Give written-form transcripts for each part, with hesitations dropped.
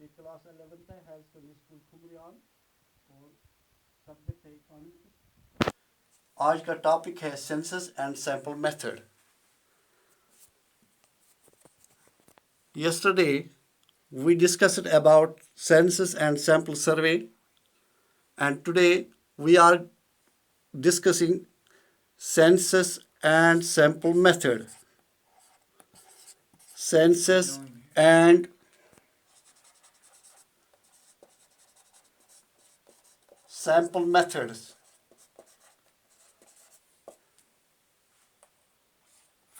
ये class 11th है higher secondary school खुमरियान और सब्जेक्ट है इकोनॉमिक्स। आज का टॉपिक है census and sample method. Yesterday we discussed about census and sample survey, and today we are discussing census and sample method. Census and sample methods.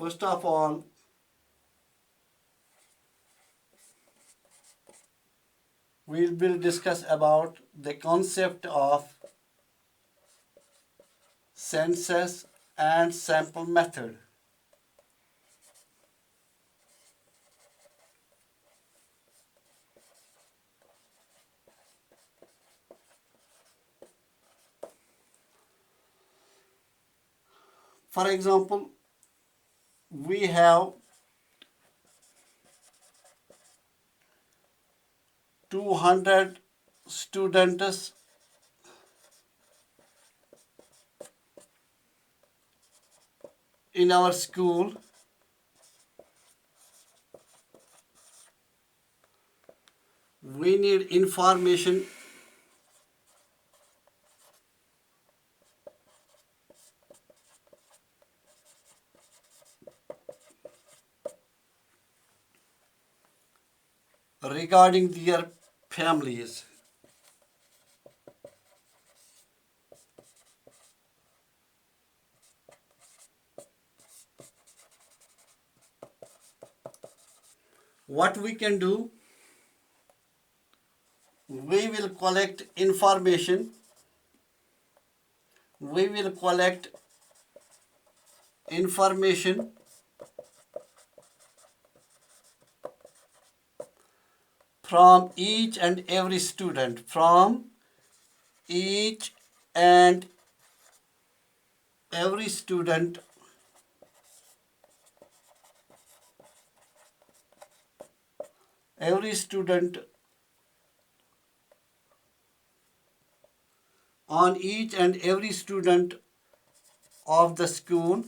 First of all, we will discuss about the concept of census and sample method. For example, we have 200 students in our school. We need information regarding their families. What we can do, we will collect information. We will collect information from each and every student, from each and every student every student on each and every student of the school.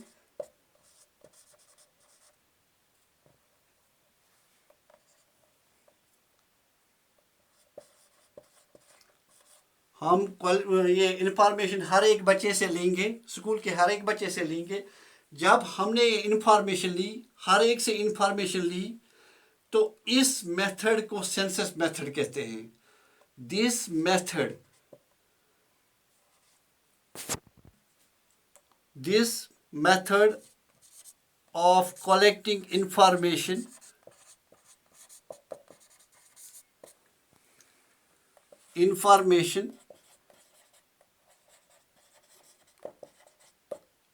हम ये information हर एक बच्चे से लेंगे, school के हर एक बच्चे से लेंगे। जब हमने ये इंफॉर्मेशन ली, हर एक से इंफॉर्मेशन ली, तो इस मेथड को सेंसस मेथड कहते हैं। This method this method of collecting information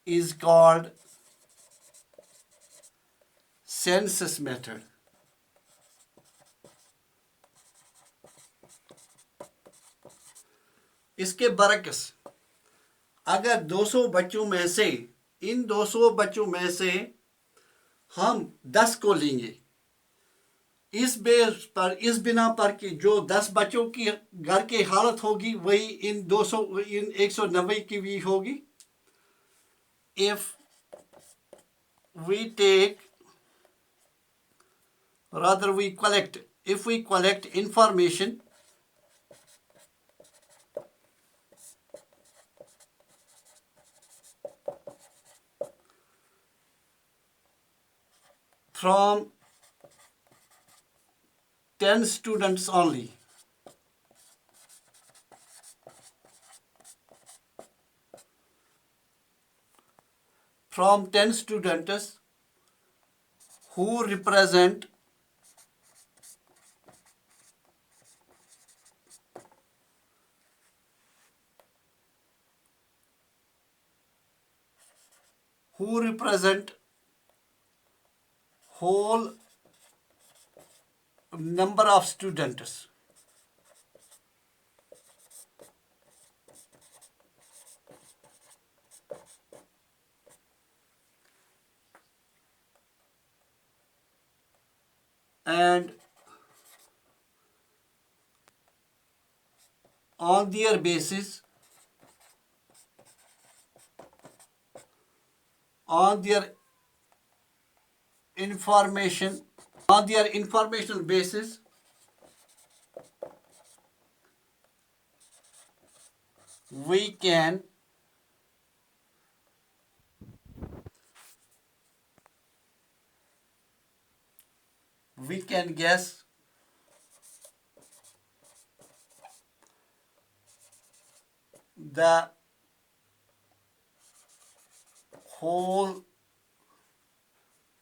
is called census method. इसके बरक्स अगर 200 बच्चों में से, इन 200 बच्चों में से हम 10 को लेंगे, इस बेस पर, इस बिना पर कि जो 10 बच्चों की घर की हालत होगी वही इन 190 की भी होगी। If we take, rather we collect, if we collect information from 10 students only, from 10 students who represent whole number of students. And on their basis, on their information, on their informational basis, we can guess the whole,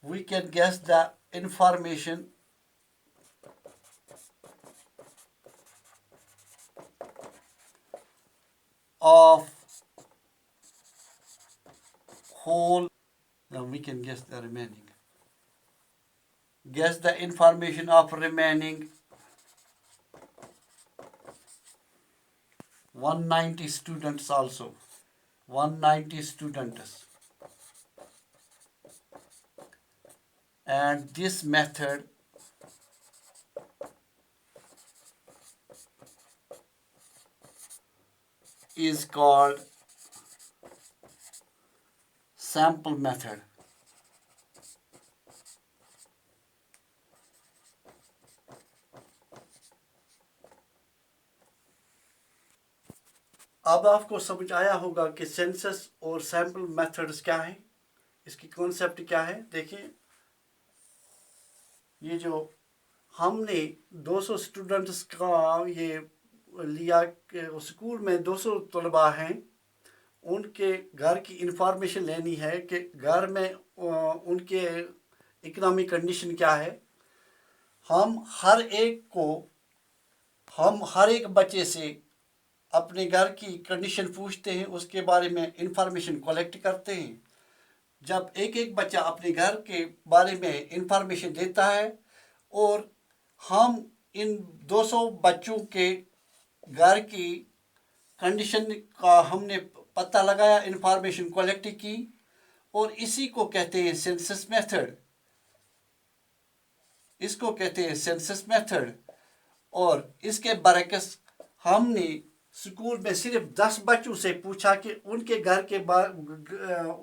we can guess the information of whole. Now we can guess the remaining. Guess the information of remaining 190 students also. 190 students. And this method is called sample method. अब आपको समझ आया होगा कि census और sample methods क्या है, इसकी कॉन्सेप्ट क्या है। देखिए, ये जो हमने 200 स्टूडेंट्स का ये लिया कि स्कूल में 200 तलबा हैं, उनके घर की इंफॉर्मेशन लेनी है कि घर में उनके इकोनॉमिक कंडीशन क्या है। हम हर एक बच्चे से अपने घर की कंडीशन पूछते हैं, उसके बारे में इंफॉर्मेशन कलेक्ट करते हैं। जब एक एक बच्चा अपने घर के बारे में इंफॉर्मेशन देता है और हम इन 200 बच्चों के घर की कंडीशन का हमने पता लगाया, इंफॉर्मेशन कलेक्ट की, और इसी को कहते हैं सेंसस मेथड। इसको कहते हैं सेंसस मेथड। और इसके बरक्स हमने स्कूल में सिर्फ 10 बच्चों से पूछा कि उनके घर के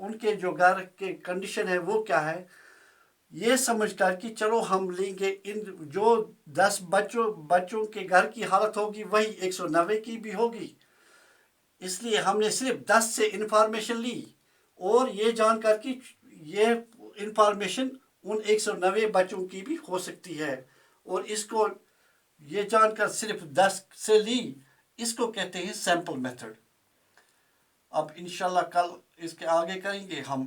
उनके जो घर के कंडीशन है वो क्या है। ये समझ कर कि चलो हम लेंगे इन जो 10 बच्चों के घर की हालत होगी वही 190 की भी होगी, इसलिए हमने सिर्फ 10 से इंफॉर्मेशन ली और ये जानकर कि ये इंफॉर्मेशन उन 190 बच्चों की भी हो सकती है, और इसको ये जानकर सिर्फ 10 से ली, इसको कहते हैं सैंपल मेथड। अब इंशाल्लाह कल इसके आगे करेंगे हम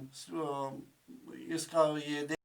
इसका ये